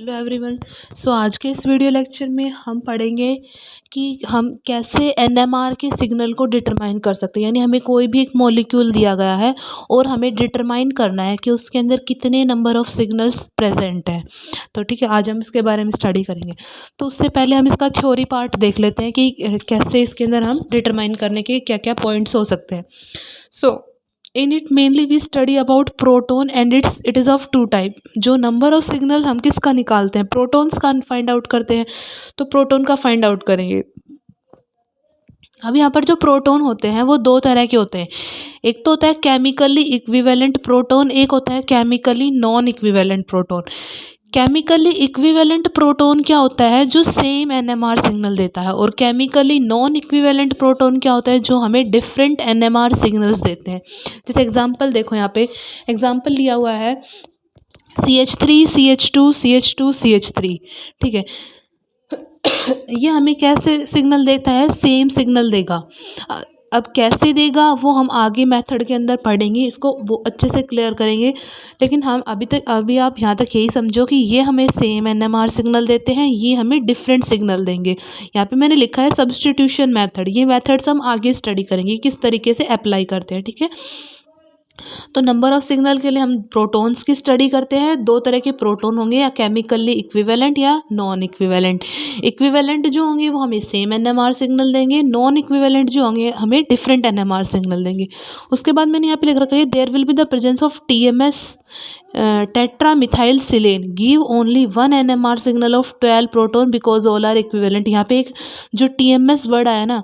Hello everyone. सो आज के इस वीडियो लेक्चर में हम पढ़ेंगे कि हम कैसे एनएमआर के सिग्नल को डिटरमाइन कर सकते हैं। यानी हमें कोई भी एक मॉलिक्यूल दिया गया है और हमें डिटरमाइन करना है कि उसके अंदर कितने नंबर ऑफ़ सिग्नल्स प्रेजेंट हैं। तो ठीक है, आज हम इसके बारे में स्टडी करेंगे। तो उससे पहले हम इसका थ्योरी पार्ट देख लेते हैं कि कैसे इसके अंदर हम डिटरमाइन करने के क्या क्या पॉइंट्स हो सकते हैं। So in it mainly we study about proton and it is of two type. जो नंबर ऑफ सिग्नल हम किसका निकालते हैं, प्रोटॉन्स का फाइंड आउट करते हैं, तो प्रोटोन का फाइंड आउट करेंगे। अब यहाँ पर जो प्रोटोन होते हैं वो दो तरह के होते हैं। एक तो होता है केमिकली इक्विवेलेंट प्रोटोन, एक होता है chemically non equivalent proton. Chemically equivalent proton क्या होता है, जो सेम एनएमआर सिग्नल देता है, और केमिकली नॉन इक्विवेलेंट प्रोटोन क्या होता है, जो हमें डिफरेंट एनएमआर सिग्नल्स देते हैं। जैसे एग्जांपल देखो, यहाँ पे एग्जांपल लिया हुआ है CH3 CH2 CH2 CH3। ठीक है, ये हमें कैसे सिग्नल देता है, सेम सिग्नल देगा। अब कैसे देगा वो हम आगे मेथड के अंदर पढ़ेंगे, इसको वो अच्छे से क्लियर करेंगे। लेकिन हम अभी आप यहाँ तक यही समझो कि ये हमें सेम एनएमआर सिग्नल देते हैं, ये हमें डिफरेंट सिग्नल देंगे। यहाँ पे मैंने लिखा है सब्स्टिट्यूशन मेथड। ये मेथड्स हम आगे स्टडी करेंगे किस तरीके से अप्लाई करते हैं। ठीक है, तो नंबर ऑफ सिग्नल के लिए हम प्रोटॉन्स की स्टडी करते हैं। दो तरह के प्रोटॉन होंगे, या केमिकली इक्विवेलेंट या नॉन इक्विवेलेंट। इक्विवेलेंट जो होंगे वो हमें सेम एनएमआर सिग्नल देंगे, नॉन इक्विवेलेंट जो होंगे हमें डिफरेंट एनएमआर सिग्नल देंगे। उसके बाद मैंने यहाँ पे लिख रखा है there will be the presence of TMS tetramethyl silane give only one NMR signal of 12 proton because all are equivalent. यहाँ पे एक जो TMS वर्ड आया ना,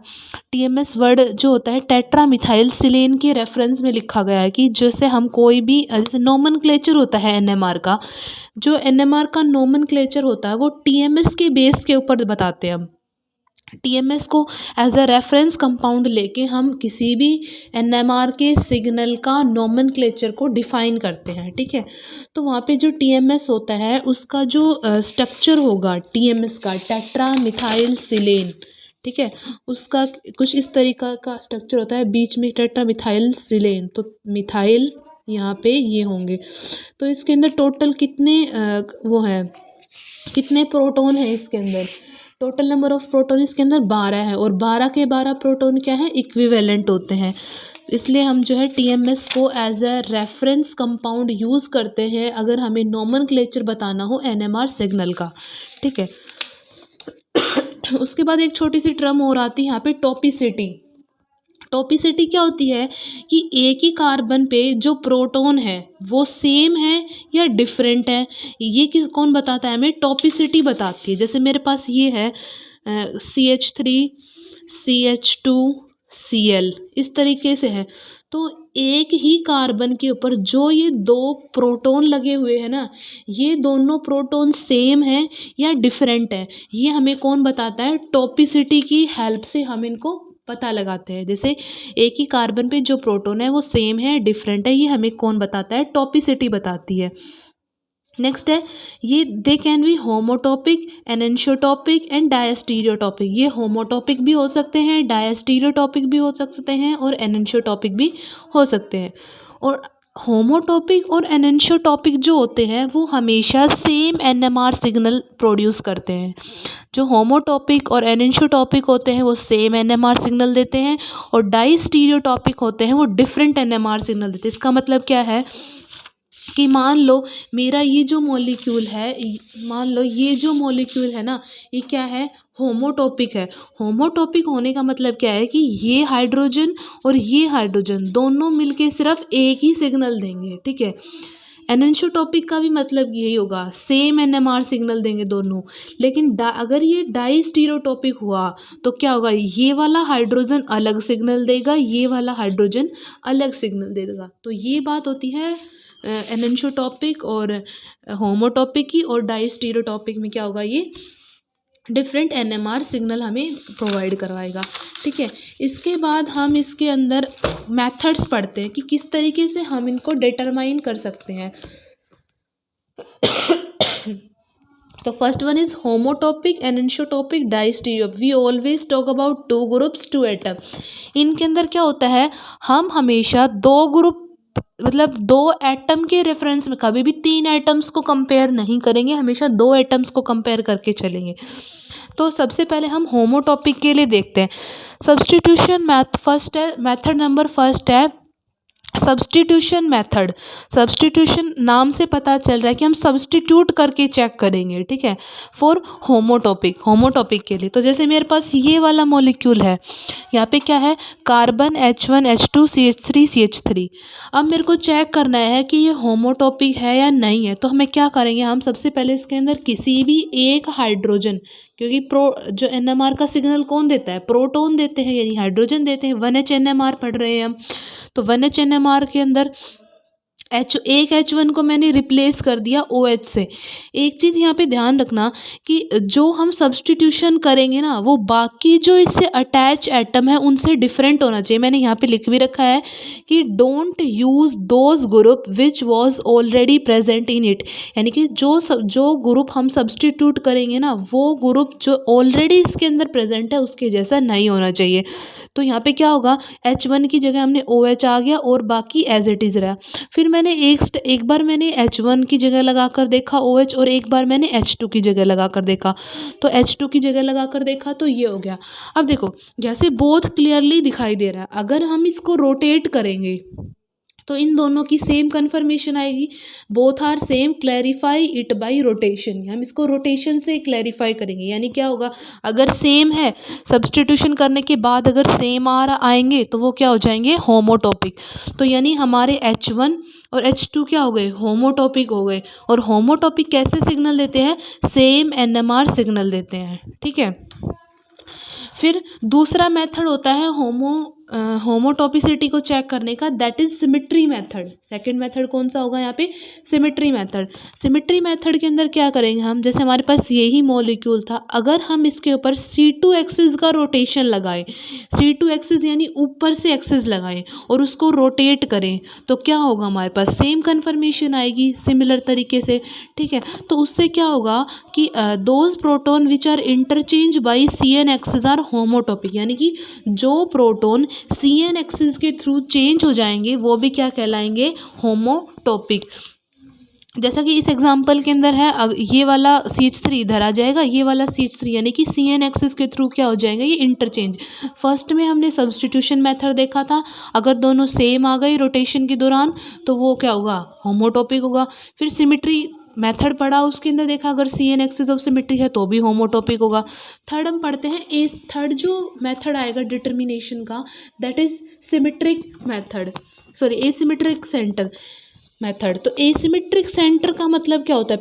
TMS वर्ड जो होता है टेट्रामिथाइल सिलेन के रेफरेंस में लिखा गया है कि जैसे हम कोई भी जैसे नोमेनक्लेचर होता है एनएमआर का, जो एनएमआर का नोमेनक्लेचर होता है वो TMS के बेस के ऊपर बताते हैं। हम TMS को एज अ रेफरेंस कंपाउंड लेके हम किसी भी एनएमआर के सिग्नल का नोमेनक्लेचर को डिफाइन करते हैं। ठीक है, तो वहाँ पे जो TMS होता है उसका जो स्ट्रक्चर होगा TMS का, टेट्रा मिथाइल सिलेन। ठीक है, उसका कुछ इस तरीका का स्ट्रक्चर होता है, बीच में टेट्रा मिथाइल सिलेन, तो मिथाइल यहाँ पे ये होंगे। तो इसके अंदर टोटल कितने वो हैं, कितने प्रोटॉन हैं इसके अंदर, टोटल नंबर ऑफ प्रोटॉन इसके अंदर 12 है, और 12 के 12 प्रोटॉन क्या है, इक्विवेलेंट होते हैं। इसलिए हम जो है TMS को as a reference compound use करते हैं अगर हमें नोमेनक्लेचर बताना हो एनएमआर सिग्नल का। ठीक है, उसके बाद एक छोटी सी टर्म और आती है यहाँ पे, टॉपिसिटी। टॉपिसिटी क्या होती है कि एक ही कार्बन पे जो प्रोटॉन है वो सेम है या डिफरेंट है, ये कौन बताता है हमें, टॉपिसिटी बताती है। जैसे मेरे पास ये है CH3 CH2 Cl, इस तरीके से है। तो एक ही कार्बन के ऊपर जो ये दो प्रोटॉन लगे हुए हैं ना, ये दोनों प्रोटॉन सेम है या डिफरेंट है, ये हमें कौन बताता है, टॉपिसिटी की हेल्प से हम इनको पता लगाते हैं। जैसे एक ही कार्बन पे जो प्रोटॉन है वो सेम है डिफरेंट है, ये हमें कौन बताता है, टॉपिसिटी बताती है। नेक्स्ट है ये दे कैन बी होमोटॉपिक, एनेंशियोटॉपिक एंड डायस्टीरियोटॉपिक। ये होमोटॉपिक भी हो सकते हैं, डायस्टीरियोटॉपिक भी हो सकते हैं, और एनेंशियोटॉपिक भी हो सकते हैं। और होमोटॉपिक और एनेंशियोटॉपिक जो होते हैं वो हमेशा सेम एनएमआर सिग्नल प्रोड्यूस करते हैं। जो होमोटॉपिक और एनेंशियोटॉपिक होते हैं वो सेम एनएमआर सिग्नल देते हैं, और डायस्टीरियोटॉपिक होते हैं वो डिफरेंट एनएमआर सिग्नल देते हैं। इसका मतलब क्या है कि मान लो मेरा ये जो मॉलिक्यूल है, मान लो ये जो मॉलिक्यूल है ना, ये क्या है, होमोटॉपिक है। होमोटॉपिक होने का मतलब क्या है कि ये हाइड्रोजन और ये हाइड्रोजन दोनों मिलके सिर्फ एक ही सिग्नल देंगे। ठीक है, एनेंशियोटॉपिक का भी मतलब यही होगा, सेम एनएमआर सिग्नल देंगे दोनों। लेकिन अगर ये डाइस्टीरियोटॉपिक हुआ तो क्या होगा, ये वाला हाइड्रोजन अलग सिग्नल देगा, ये वाला हाइड्रोजन अलग सिग्नल देगा। तो ये बात होती है एनेंशियोटॉपिक और होमोटॉपिक की, और डाइस्टीरियोटॉपिक में क्या होगा, ये डिफरेंट एनएमआर सिग्नल हमें प्रोवाइड करवाएगा। ठीक है, इसके बाद हम इसके अंदर मेथड्स पढ़ते हैं कि किस तरीके से हम इनको डिटरमाइन कर सकते हैं। तो first one is homotopic, enantiotopic, diastereotopic. We always talk about 2 groups 2 atom. इनके अंदर क्या होता है, हम हमेशा 2 ग्रुप मतलब दो एटम के रेफरेंस में, कभी भी तीन एटम्स को कंपेयर नहीं करेंगे, हमेशा दो एटम्स को कंपेयर करके चलेंगे। तो सबसे पहले हम होमोटॉपिक के लिए देखते हैं। सब्स्टिट्यूशन फर्स्ट है, मेथड नंबर फर्स्ट है सब्स्टिट्यूशन मेथड। सब्स्टिट्यूशन नाम से पता चल रहा है कि हम सब्स्टिट्यूट करके चेक करेंगे, ठीक है, फॉर होमोटॉपिक के लिए। तो जैसे मेरे पास ये वाला मॉलिक्यूल है, यहाँ पे क्या है, carbon H1 H2 CH3 CH3। अब मेरे को चेक करना है कि ये होमोटॉपिक है या नहीं है। तो हमें क्या करेंगे, हम सबसे पहले इसके अंदर किसी भी एक हाइड्रोजन, क्योंकि जो NMR का सिग्नल कौन देता है, प्रोटॉन देते हैं, यानी हाइड्रोजन देते हैं। 1H NMR पढ़ रहे हैं हम, तो 1H NMR के अंदर एक H1 को मैंने रिप्लेस कर दिया OH से। एक चीज़ यहाँ पे ध्यान रखना कि जो हम सब्स्टिट्यूशन करेंगे ना, वो बाकी जो इससे अटैच एटम है उनसे डिफरेंट होना चाहिए। मैंने यहाँ पे लिख भी रखा है कि don't use those group which was already present in it, यानी कि जो ग्रुप हम सब्स्टिट्यूट करेंगे ना, वो ग्रुप जो ऑलरेडी इसके अंदर प्रेजेंट है उसके जैसा नहीं होना चाहिए। तो यहाँ पे क्या होगा, H1 की जगह हमने OH आ गया और बाकी एज इट इज़ रहा। फिर मैंने एक बार मैंने H1 की जगह लगा कर देखा OH, और एक बार मैंने H2 की जगह लगा कर देखा। तो H2 की जगह लगा कर देखा तो ये हो गया। अब देखो, जैसे बोथ क्लियरली दिखाई दे रहा है, अगर हम इसको रोटेट करेंगे तो इन दोनों की सेम कन्फर्मेशन आएगी। Both are same, clarify it by rotation. हम इसको रोटेशन से क्लैरिफाई करेंगे, यानी क्या होगा, अगर सेम है, सब्स्टिट्यूशन करने के बाद अगर सेम आएंगे तो वो क्या हो जाएंगे, होमोटॉपिक। तो यानी हमारे H1 और H2 क्या हो गए, होमोटॉपिक हो गए। और होमोटॉपिक कैसे सिग्नल देते हैं, सेम NMR सिग्नल देते हैं, ठीक है। फिर दूसरा मेथड होता है होमोटॉपिसिटी को चेक करने का, that is symmetry method. Second method कौन सा होगा यहाँ पे, सिमिट्री मेथड। सिमिट्री मेथड के अंदर क्या करेंगे हम, जैसे हमारे पास यही मॉलिक्यूल था, अगर हम इसके ऊपर C2 एक्सिस का रोटेशन लगाएं, C2 एक्सिस यानी ऊपर से एक्सिस लगाएं और उसको रोटेट करें, तो क्या होगा, हमारे पास सेम कन्फर्मेशन आएगी सिमिलर तरीके से, ठीक है। तो उससे क्या होगा कि those proton which are interchange by CN axis are homotopic, यानी कि जो प्रोटॉन CN एक्सिस के थ्रू चेंज हो जाएंगे वो भी क्या कहलाएंगे, होमोटॉपिक। जैसा कि इस एग्जाम्पल के अंदर है, ये वाला CH3 इधर आ जाएगा, ये वाला CH3, यानी कि CN एक्सिस के थ्रू क्या हो जाएगा, ये इंटरचेंज। फर्स्ट में हमने सब्स्टिट्यूशन मेथड देखा था, अगर दोनों सेम आ गए रोटेशन के दौरान तो वो क्या होगा, होमोटॉपिक होगा। फिर सिमिट्री मेथड पढ़ा, उसके अंदर देखा अगर CN एक्सिस ऑफ सिमिट्री है तो भी होमोटॉपिक होगा। थर्ड हम पढ़ते हैं, थर्ड जो मेथड आएगा डिटर्मिनेशन का, that is symmetric method, sorry asymmetric centre method. तो एसिमेट्रिक सेंटर का मतलब क्या होता है,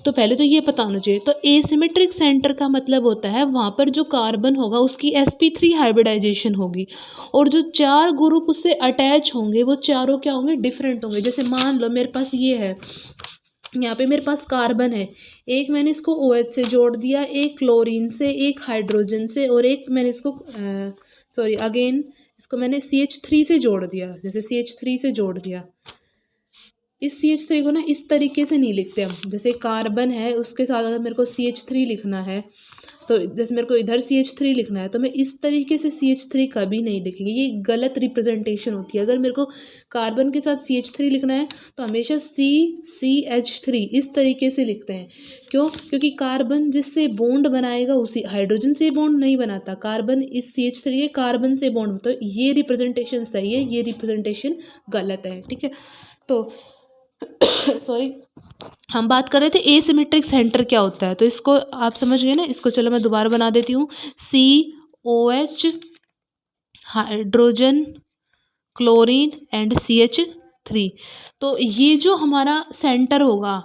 पहले तो ये पता होना चाहिए। तो एसिमेट्रिक सेंटर का मतलब होता है वहाँ पर जो कार्बन होगा उसकी sp3 हाइब्रिडाइजेशन होगी, और जो चार ग्रुप उससे अटैच होंगे वो चारों क्या होंगे, डिफरेंट होंगे। जैसे मान लो मेरे पास ये है, यहाँ पे मेरे पास कार्बन है, एक मैंने इसको OH से जोड़ दिया, एक क्लोरीन से, एक हाइड्रोजन से, और एक मैंने इसको अगेन इसको मैंने CH3 से जोड़ दिया। जैसे CH3 से जोड़ दिया, इस CH3 को ना इस तरीके से नहीं लिखते हम, जैसे कार्बन है उसके साथ अगर मेरे को CH3 लिखना है, तो जैसे मेरे को इधर CH3 लिखना है तो मैं इस तरीके से CH3 कभी नहीं लिखेंगे, ये गलत रिप्रेजेंटेशन होती है। अगर मेरे को कार्बन के साथ CH3 लिखना है तो हमेशा CCH3 इस तरीके से लिखते हैं। क्यों, क्योंकि कार्बन जिससे बॉन्ड बनाएगा उसी हाइड्रोजन से बॉन्ड नहीं बनाता, कार्बन इस CH3 के कार्बन से बॉन्ड, तो ये रिप्रेजेंटेशन सही है, ये रिप्रेजेंटेशन गलत है, ठीक है। तो सॉरी, हम बात कर रहे थे एसिमेट्रिक सेंटर क्या होता है, तो इसको आप समझ गए ना। इसको चलो मैं दोबारा बना देती हूँ, COH hydrogen chlorine and CH3। तो ये जो हमारा सेंटर होगा,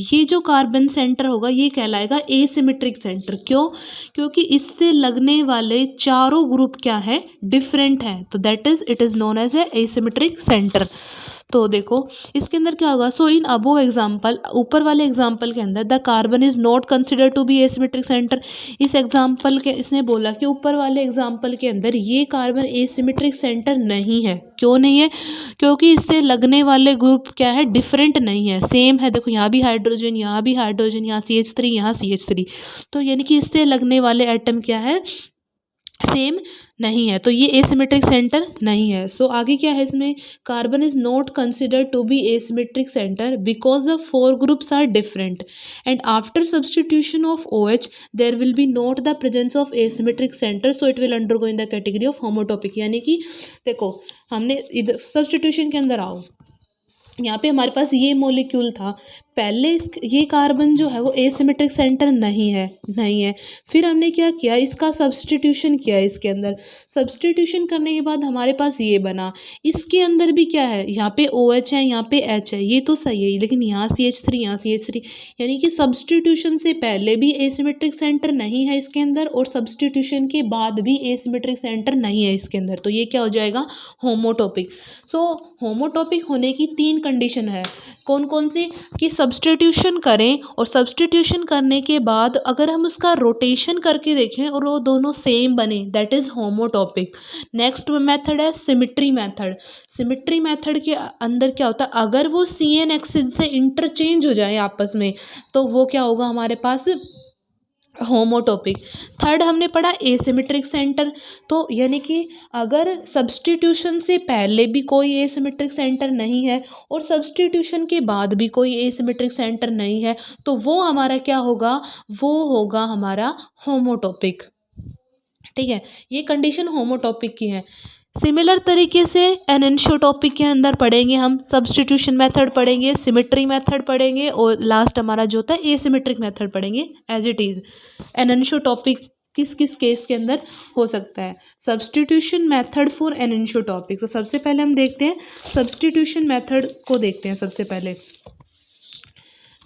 ये जो कार्बन सेंटर होगा ये कहलाएगा एसिमेट्रिक सेंटर। क्यों, क्योंकि इससे लगने वाले चारों ग्रुप क्या है, डिफरेंट है, तो that is it is known as a asymmetric centre. तो देखो इसके अंदर क्या होगा, सो इन अबोव एग्जाम्पल, ऊपर वाले एग्जाम्पल के अंदर the carbon is not consider to be asymmetric centre. इस एग्जाम्पल के इसने बोला कि ऊपर वाले एग्जाम्पल के अंदर ये कार्बन एसिमेट्रिक सेंटर नहीं है। क्यों नहीं है, क्योंकि इससे लगने वाले ग्रुप क्या है, डिफरेंट नहीं है, सेम है। देखो यहाँ भी हाइड्रोजन, यहाँ भी हाइड्रोजन, यहाँ CH3, यहाँ CH3, तो यानी कि इससे लगने वाले एटम क्या है, सेम नहीं है, तो ये एसिमेट्रिक सेंटर नहीं है। सो आगे क्या है इसमें, carbon is not considered to be asymmetric centre because the four groups are different and after substitution of OH there will be not the presence of asymmetric centre, so it will undergo in the category of homotopic. यानी कि देखो हमने इधर substitution के अंदर आओ, यहाँ पे हमारे पास ये मॉलिक्यूल था, पहले ये कार्बन जो है वो एसिमेट्रिक सेंटर नहीं है। फिर हमने क्या किया, इसका सब्सटीट्यूशन किया इसके अंदर। सब्सटीट्यूशन करने के बाद हमारे पास ये बना। इसके अंदर भी क्या है, यहाँ पे OH है, यहाँ पे H है, ये तो सही है, लेकिन यहाँ CH3, यहाँ CH3, यानी कि सब्सटीट्यूशन से पहले भी एसिमेट्रिक सेंटर नहीं है इसके अंदर और सब्सटीट्यूशन के बाद भी एसिमेट्रिक सेंटर नहीं है इसके अंदर। तो ये क्या हो जाएगा, होमोटॉपिक। सो होमोटॉपिक होने की 3 कंडीशन है। कौन कौन सी, कि सब्सटीट्यूशन करें और सब्सटीट्यूशन करने के बाद अगर हम उसका रोटेशन करके देखें और वो दोनों सेम बने, दैट इज़ होमोटॉपिक। नेक्स्ट मेथड है सिमिट्री मेथड। सिमिट्री मेथड के अंदर क्या होता है, अगर वो CN एक्सिस से इंटरचेंज हो जाए आपस में, तो वो क्या होगा हमारे पास, होमोटॉपिक। थर्ड हमने पढ़ा एसिमेट्रिक सेंटर, तो यानी कि अगर सब्सटीट्यूशन से पहले भी कोई एसिमेट्रिक सेंटर नहीं है और सब्सटीट्यूशन के बाद भी कोई एसिमेट्रिक सेंटर नहीं है, तो वो हमारा क्या होगा, वो होगा हमारा होमोटॉपिक। ठीक है, ये कंडीशन होमोटॉपिक की है। सिमिलर तरीके से एनेंशियोटॉपिक के अंदर पढ़ेंगे हम, सब्सटीट्यूशन मेथड पढ़ेंगे, सिमेट्री मेथड पढ़ेंगे और लास्ट हमारा जो होता है एसिमेट्रिक मेथड पढ़ेंगे एज इट इज़। एनेंशियोटॉपिक किस किस केस के अंदर हो सकता है, सब्सटीट्यूशन मेथड फॉर एनेंशियोटॉपिक। तो सबसे पहले हम देखते हैं सब्सटीट्यूशन मेथड को, देखते हैं सबसे पहले।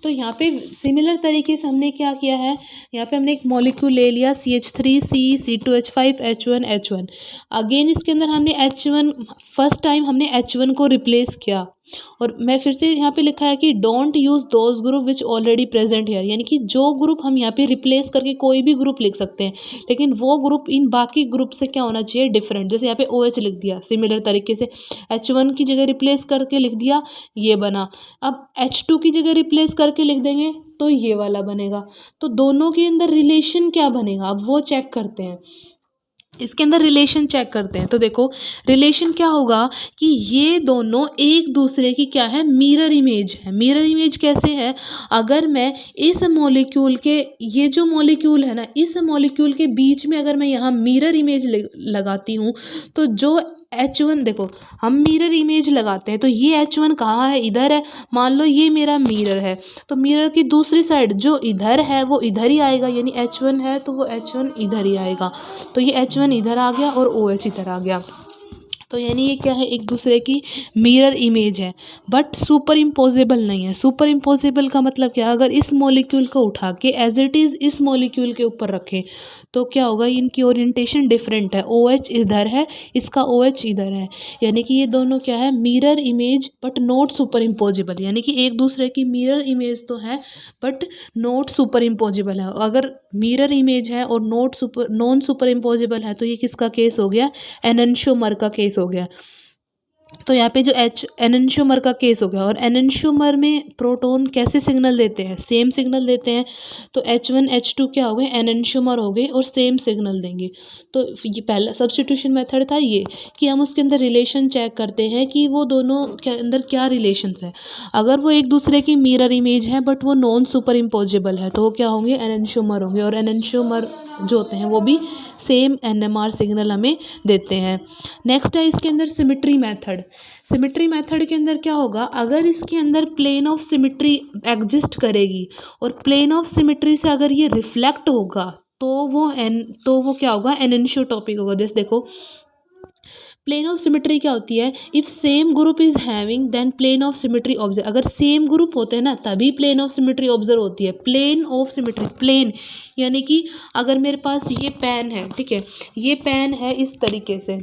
तो यहाँ पे सिमिलर तरीके से हमने क्या किया है, यहाँ पे हमने एक मॉलिक्यूल ले लिया CH3C C2H5 H1 अगेन इसके अंदर हमने H1 फर्स्ट टाइम हमने H1 को रिप्लेस किया और मैं फिर से यहाँ पे लिखा है कि don't use those group which already present here, यानी कि जो ग्रुप हम यहाँ पे रिप्लेस करके कोई भी ग्रुप लिख सकते हैं, लेकिन वो ग्रुप इन बाकी ग्रुप से क्या होना चाहिए, डिफरेंट। जैसे यहाँ पे OH लिख दिया, सिमिलर तरीके से H1 की जगह रिप्लेस करके लिख दिया, ये बना। अब H2 की जगह रिप्लेस करके लिख देंगे तो ये वाला बनेगा। तो दोनों के अंदर रिलेशन क्या बनेगा, अब वो चेक करते हैं। इसके अंदर रिलेशन चेक करते हैं, तो देखो रिलेशन क्या होगा कि ये दोनों एक दूसरे की क्या है, मिरर इमेज है। मिरर इमेज कैसे है, अगर मैं इस मॉलिक्यूल के, ये जो मॉलिक्यूल है ना, इस मॉलिक्यूल के बीच में अगर मैं यहाँ मिरर इमेज लगाती हूँ, तो जो H1 देखो हम मिरर इमेज लगाते हैं, तो ये H1 कहाँ है, इधर है। मान लो ये मेरा मिरर है, तो मिरर की दूसरी साइड जो इधर है वो इधर ही आएगा, यानी H1 है तो वो H1 इधर ही आएगा। तो ये H1 इधर आ गया और OH इधर आ गया। तो यानी ये क्या है, एक दूसरे की मिरर इमेज है, बट सुपर इम्पोजेबल नहीं है। सुपर इम्पोजेबल का मतलब क्या, अगर इस मॉलिक्यूल को उठा के एज इट इज़ इस मॉलिक्यूल के ऊपर रखें तो क्या होगा, इनकी ओरिएंटेशन डिफरेंट है। OH इधर है, इसका OH इधर है, यानी कि ये दोनों क्या है, mirror image but not super imposable, यानी कि एक दूसरे की मिरर इमेज तो है बट नॉट सुपर इम्पोजेबल है। अगर मिरर इमेज है और नॉन सुपर इम्पोजेबल है तो ये किसका केस हो गया, एनेंशियोमर का केस हो गया। तो यहाँ पे जो एनेंशियोमर का केस हो गया। और एनेंशियोमर में प्रोटॉन कैसे सिग्नल देते हैं, सेम सिग्नल देते हैं। तो H1 H2 क्या हो गए, एनेंशियोमर हो गए और सेम सिग्नल देंगे। तो ये पहला सब्स्टिट्यूशन मेथड था ये, कि हम उसके अंदर रिलेशन चेक करते हैं कि वो दोनों के अंदर क्या रिलेशंस है। अगर वो एक दूसरे की मिरर इमेज है बट वो नॉन सुपर इम्पोजेबल है तो वो क्या होंगे, एनेंशियोमर होंगे। और एनेंशियोमर जो होते हैं वो भी सेम NMR सिग्नल हमें देते हैं। नेक्स्ट है इसके अंदर सिमिट्री मेथड। सिमिट्री मेथड के अंदर क्या होगा, अगर इसके अंदर प्लेन ऑफ सिमिट्री एग्जिस्ट करेगी और प्लेन ऑफ सिमिट्री से अगर ये रिफ्लेक्ट होगा तो वो क्या होगा, एनेंशियोटॉपिक होगा। जैसे देखो प्लेन ऑफ सिमिट्री क्या होती है, if same group is having then plane of symmetry observe. अगर सेम ग्रुप होते हैं ना तभी प्लेन ऑफ सिमिट्री ऑब्जर्व होती है। प्लेन ऑफ सिमिट्री, प्लेन यानी कि अगर मेरे पास ये पेन है, ठीक है, ये पेन है इस तरीके से,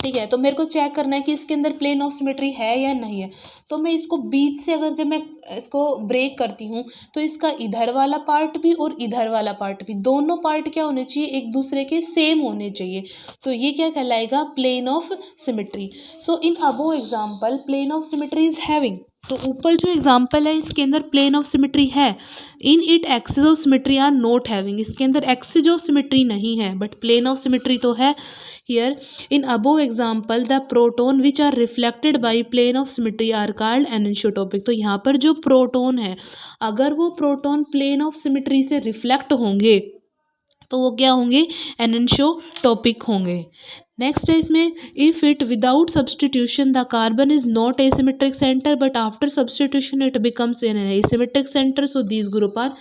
ठीक है, तो मेरे को चेक करना है कि इसके अंदर प्लेन ऑफ सिमिट्री है या नहीं है। तो मैं इसको बीच से अगर जब मैं इसको ब्रेक करती हूँ तो इसका इधर वाला पार्ट भी और इधर वाला पार्ट भी, दोनों पार्ट क्या होने चाहिए, एक दूसरे के सेम होने चाहिए। तो ये क्या कहलाएगा, plane of symmetry. So in above example plane of symmetry is having, तो ऊपर जो एग्जाम्पल है इसके अंदर प्लेन ऑफ सिमेट्री है। In it axis of symmetry are not having, इसके अंदर एक्सिस ऑफ सिमेट्री नहीं है बट प्लेन ऑफ सिमेट्री तो है। Here in above example the proton which are reflected by plane of symmetry are called enantiotopic. तो यहाँ पर जो प्रोटोन है, अगर वो प्रोटोन प्लेन ऑफ सिमेट्री से रिफ्लेक्ट होंगे तो वो क्या होंगे, एनिसोटोपिक होंगे। नेक्स्ट है इसमें, if it without substitution the carbon is not asymmetric centre but after substitution it becomes an asymmetric centre, so these group are.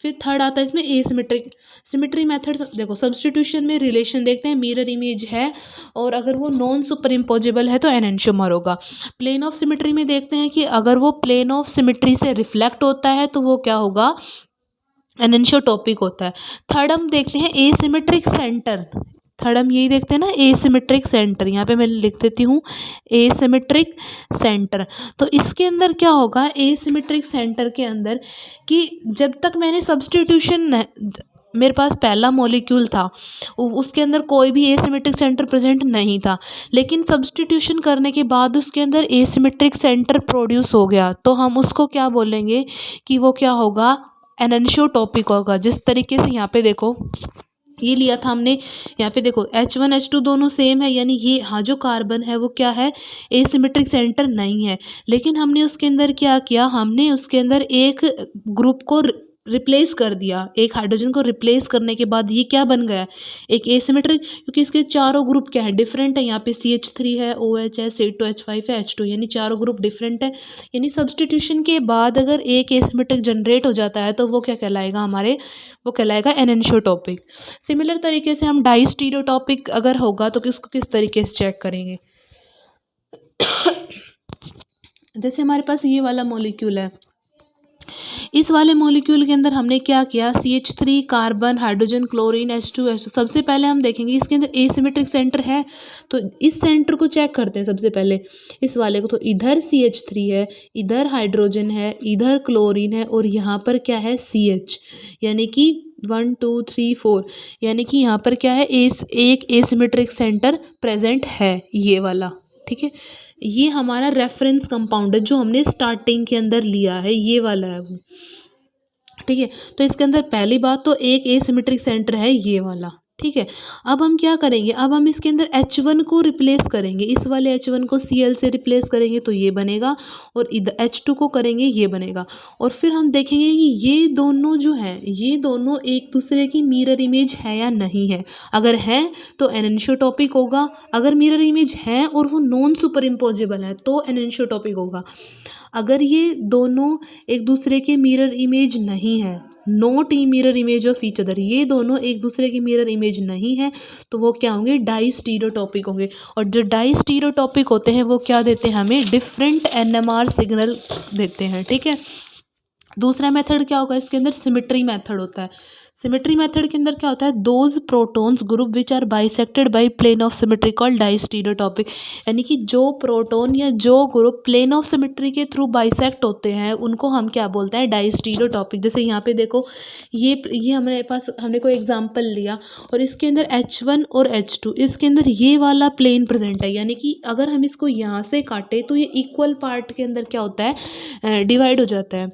फिर थर्ड आता है इसमें एसिमेट्रिक सिमेट्री मेथड। देखो सब्सटीट्यूशन में रिलेशन देखते हैं, मिरर इमेज है और अगर वो नॉन सुपर इम्पोजिबल है तो एनेंशियोमर होगा। प्लेन ऑफ सिमेट्री में देखते हैं कि अगर वो प्लेन ऑफ सिमेट्री से रिफ्लेक्ट होता है तो वो क्या होगा, एनेंशियोटॉपिक होता है। थर्ड हम देखते हैं एसिमेट्रिक सेंटर, थर्ड हम यही देखते हैं ना, एसिमेट्रिक सेंटर, यहाँ पे मैं लिख देती हूँ एसिमेट्रिक सेंटर। तो इसके अंदर क्या होगा, एसिमेट्रिक सेंटर के अंदर कि जब तक मैंने सब्सटीट्यूशन, मेरे पास पहला मॉलिक्यूल था उसके अंदर कोई भी एसिमेट्रिक सेंटर प्रेजेंट नहीं था, लेकिन सब्सटीट्यूशन करने के बाद उसके अंदर एसिमेट्रिक सेंटर प्रोड्यूस हो गया, तो हम उसको क्या बोलेंगे कि वो क्या होगा, एनेंशियोटॉपिक होगा। जिस तरीके से यहाँ पे देखो ये लिया था हमने, यहाँ पे देखो H1 H2 दोनों सेम है, यानी ये हाँ जो कार्बन है वो क्या है, एसिमेट्रिक सेंटर नहीं है। लेकिन हमने उसके अंदर क्या किया, हमने उसके अंदर एक ग्रुप को रिप्लेस कर दिया, एक हाइड्रोजन को रिप्लेस करने के बाद ये क्या बन गया, एक एसिमेट्रिक, क्योंकि इसके चारों ग्रुप क्या है, डिफरेंट है। यहाँ पे CH3 है, OH है, C2H5 है, H2, यानी चारों ग्रुप डिफरेंट है। यानी सब्सटीट्यूशन के बाद अगर एक एसिमेट्रिक जनरेट हो जाता है तो वो क्या कहलाएगा हमारे, वो कहलाएगा एनेंशियोटॉपिक। सिमिलर तरीके से हम डाइस्टीरियोटॉपिक अगर होगा तो किसको किस तरीके से चेक करेंगे। जैसे हमारे पास ये वाला मॉलिक्यूल है, इस वाले मॉलिक्यूल के अंदर हमने क्या किया, CH3 carbon, hydrogen, chlorine, H2। सबसे पहले हम देखेंगे इसके अंदर एसिमेट्रिक सेंटर है, तो इस सेंटर को चेक करते हैं सबसे पहले, इस वाले को। तो इधर CH3 है, इधर हाइड्रोजन है, इधर क्लोरीन है और यहाँ पर क्या है CH, यानी कि 1 2 3 4, यानी कि यहाँ पर क्या है, एक एसिमेट्रिक सेंटर प्रेजेंट है, ये वाला। ठीक है, ये हमारा रेफरेंस कंपाउंड है जो हमने स्टार्टिंग के अंदर लिया है, ये वाला है वो। ठीक है, तो इसके अंदर पहली बात तो एक एसिमेट्रिक सेंटर है ये वाला। ठीक है, अब हम क्या करेंगे, अब हम इसके अंदर H1 को रिप्लेस करेंगे, इस वाले H1 को Cl से रिप्लेस करेंगे तो ये बनेगा, और इधर H2 को करेंगे ये बनेगा। और फिर हम देखेंगे कि ये दोनों जो हैं, ये दोनों एक दूसरे की मिरर इमेज है या नहीं है। अगर है तो एनेंशियोटॉपिक होगा, अगर मिरर इमेज है और वो नॉन सुपर इम्पोजिबल है तो एनेंशियोटॉपिक होगा। अगर ये दोनों एक दूसरे के मिरर इमेज नहीं है, not E mirror image of each other, ये दोनों एक दूसरे की मिरर इमेज नहीं है, तो वो क्या होंगे, डाइस्टीरियोटॉपिक होंगे। और जो डाइस्टीरियोटॉपिक होते हैं वो क्या देते हैं, हमें डिफरेंट NMR सिग्नल देते हैं। ठीक है, दूसरा मेथड क्या होगा, इसके अंदर सिमेट्री मेथड होता है। सिमेट्री मेथड के अंदर क्या होता है, those protons group which are bisected by plane of symmetry called diastereotopic, यानी कि जो प्रोटॉन या जो ग्रुप प्लेन ऑफ सिमेट्री के थ्रू बाइसेक्ट होते हैं उनको हम क्या बोलते हैं, डाइस्टीरियोटॉपिक। जैसे यहाँ पे देखो ये हमारे पास, हमने कोई एग्जांपल लिया और इसके अंदर H1 और H2, इसके अंदर ये वाला प्लेन प्रेजेंट है, यानी कि अगर हम इसको यहाँ से काटे तो ये इक्वल पार्ट के अंदर क्या होता है, डिवाइड हो जाता है।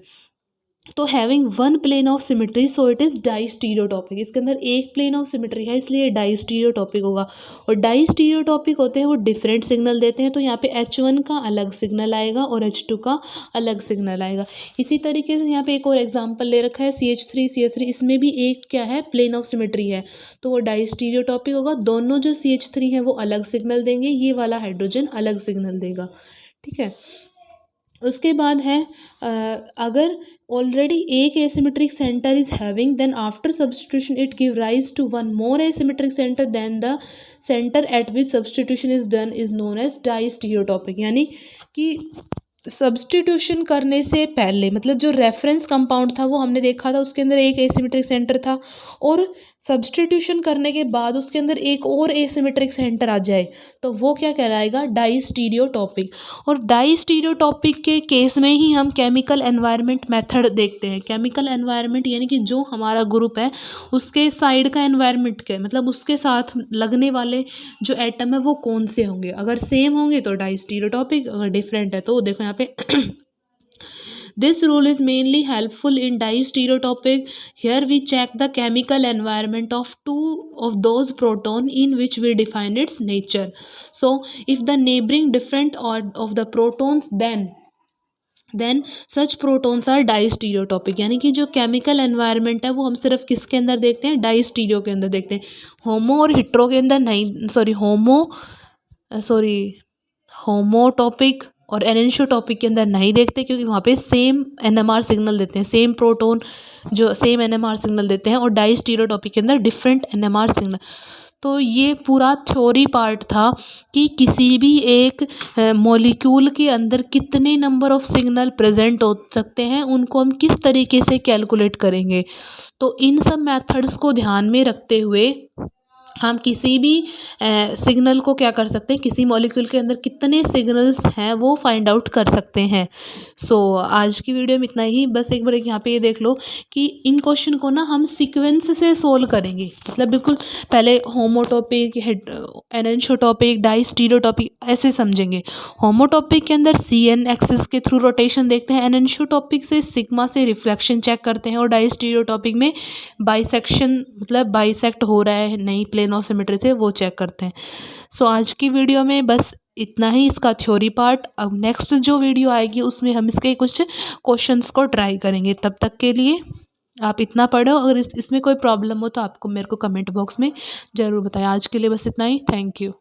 तो having one plane of symmetry so it is diastereotopic, इसके अंदर एक प्लेन ऑफ सिमेट्री है इसलिए डाइस्टीरियोटॉपिक होगा। और डाइस्टीरियोटॉपिक होते हैं वो डिफरेंट सिग्नल देते हैं, तो यहाँ पे H1 का अलग सिग्नल आएगा और H2 का अलग सिग्नल आएगा। इसी तरीके से यहाँ पे एक और एग्जांपल ले रखा है CH3, इसमें भी एक क्या है, प्लेन ऑफ सिमेट्री है, तो वो डाइस्टीरियोटॉपिक होगा। दोनों जो CH3 है वो अलग सिग्नल देंगे, ये वाला हाइड्रोजन अलग सिग्नल देगा। ठीक है, उसके बाद है अगर ऑलरेडी एक asymmetric center is having then after substitution it give rise to one more asymmetric center then the center at which substitution is done is known as diastereotopic. यानी कि सब्सटीट्यूशन करने से पहले, मतलब जो रेफरेंस कंपाउंड था वो हमने देखा था उसके अंदर एक एसिमेट्रिक सेंटर था, और सब्स्टिट्यूशन करने के बाद उसके अंदर एक और एसिमेट्रिक सेंटर आ जाए तो वो क्या कहलाएगा, डाई स्टीरियोटॉपिक। और डाई स्टीरियोटॉपिक के केस में ही हम केमिकल एनवायरनमेंट मेथड देखते हैं। केमिकल एनवायरनमेंट यानी कि जो हमारा ग्रुप है उसके साइड का एनवायरनमेंट क्या है, मतलब उसके साथ लगने वाले जो एटम है वो कौन से होंगे। अगर सेम होंगे तो डाई स्टीरियोटॉपिक, अगर डिफरेंट है तो देखो यहाँ पे This rule is mainly helpful in distereotopic. Here we check the chemical environment of two of those proton in which we define its nature. So, if the neighboring different or of the protons, then such protons are diastereotopic. यानी कि जो chemical environment है वो हम सिर्फ किसके अंदर देखते हैं, डाइस्टीरियो के अंदर देखते हैं। होमो और हिट्रो के अंदर नहीं, होमोटॉपिक और एनेंशियोटॉपिक के अंदर नहीं देखते, क्योंकि वहाँ पे सेम एनएमआर सिग्नल देते हैं, सेम प्रोटोन जो सेम एनएमआर सिग्नल देते हैं, और डाइस्टीरियोटॉपिक के अंदर डिफरेंट एनएमआर सिग्नल। तो ये पूरा थ्योरी पार्ट था कि किसी भी एक मॉलिक्यूल के अंदर कितने नंबर ऑफ सिग्नल प्रेजेंट हो सकते हैं, उनको हम किस तरीके से कैलकुलेट करेंगे। तो इन सब मेथड्स को ध्यान में रखते हुए हम किसी भी सिग्नल को क्या कर सकते हैं, किसी मॉलिक्यूल के अंदर कितने सिग्नल्स हैं वो फाइंड आउट कर सकते हैं। सो आज की वीडियो में इतना ही। बस एक बार यहाँ पे ये देख लो कि इन क्वेश्चन को ना हम सीक्वेंस से सोल्व करेंगे, मतलब बिल्कुल पहले होमोटॉपिक, एनेंशियोटॉपिक, डाइस्टीरियोटॉपिक ऐसे समझेंगे। होमोटॉपिक के अंदर CN एक्सिस के थ्रू रोटेशन देखते हैं, एनेंशियोटॉपिक से सिग्मा से रिफ्लेक्शन चेक करते हैं, और डाइस्टीरियोटॉपिक में बाइसेक्शन मतलब बाइसेक्ट हो रहा है नहीं प्लेन ऑफ सिमेट्री से, वो चेक करते हैं। सो आज की वीडियो में बस इतना ही, इसका थ्योरी पार्ट। अब नेक्स्ट जो वीडियो आएगी उसमें हम इसके कुछ क्वेश्चंस को ट्राई करेंगे। तब तक के लिए आप इतना पढ़ो, अगर इसमें कोई प्रॉब्लम हो तो आपको मेरे को कमेंट बॉक्स में ज़रूर बताएं। आज के लिए बस इतना ही, थैंक यू।